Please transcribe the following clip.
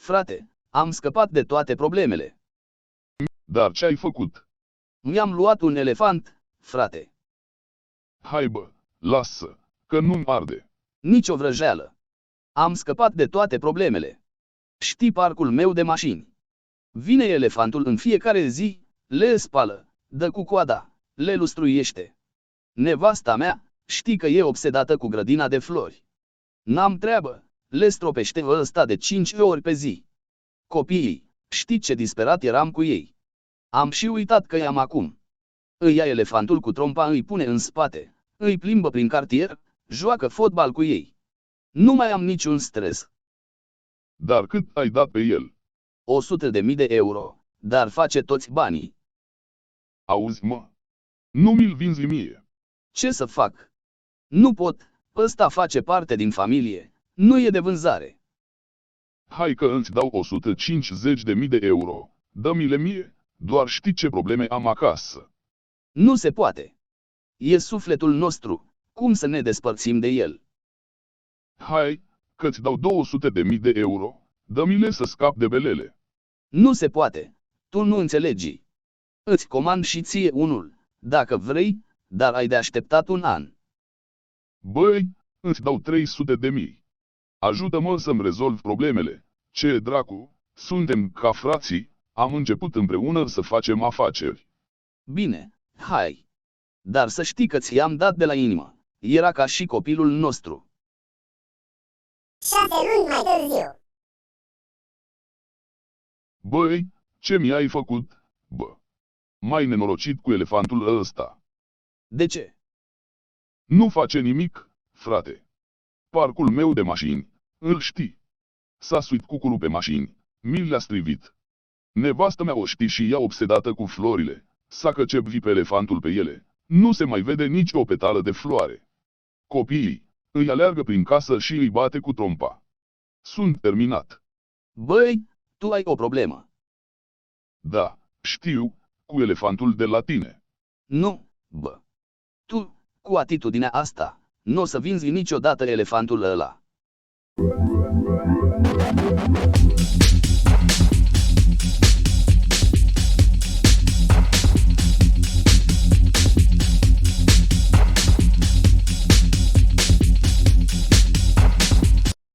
Frate, am scăpat de toate problemele. Dar ce ai făcut? Mi-am luat un elefant, frate. Hai bă, lasă, că nu-mi arde. Nici o vrăjeală. Am scăpat de toate problemele. Știi parcul meu de mașini. Vine elefantul în fiecare zi, le spală, dă cu coada, le lustruiește. Nevasta mea, știi că e obsedată cu grădina de flori. N-am treabă, le stropește ăsta de 5 ori pe zi. Copiii, știi ce disperat eram cu ei. Am și uitat că i-am acum. Îi ia elefantul cu trompa, îi pune în spate, îi plimbă prin cartier, joacă fotbal cu ei. Nu mai am niciun stres. Dar cât ai dat pe el? 100.000 de euro, dar face toți banii. Auzi mă? Nu mi-l vinzi mie. Ce să fac? Nu pot, ăsta face parte din familie, nu e de vânzare. Hai că îți dau 150.000 de euro, dă-mi-le mie, doar știi ce probleme am acasă. Nu se poate. E sufletul nostru, cum să ne despărțim de el? Hai, că-ți dau 200.000 de euro, dă-mi-le să scap de belele. Nu se poate. Tu nu înțelegi. Îți comand și ție unul, dacă vrei, dar ai de așteptat un an. Băi, îți dau 300.000. Ajută-mă să-mi rezolv problemele. Ce dracu, suntem ca frații, am început împreună să facem afaceri. Bine, hai. Dar să știi că ți-am dat de la inimă. Era ca și copilul nostru. 6 luni mai târziu. Băi, ce mi-ai făcut, bă? M-ai nenorocit cu elefantul ăsta. De ce? Nu face nimic, frate. Parcul meu de mașini, îl știi. S-a suit cucurul pe mașini, mi le-a strivit. Nevastă mea o știi și ea obsedată cu florile, s-a căcepvit pe elefantul pe ele, nu se mai vede nici o petală de floare. Copiii îi aleargă prin casă și îi bate cu trompa. Sunt terminat. Băi, tu ai o problemă. Da, știu, cu elefantul de la tine. Nu, bă. Tu, cu atitudinea asta, nu o să vinzi niciodată elefantul ăla.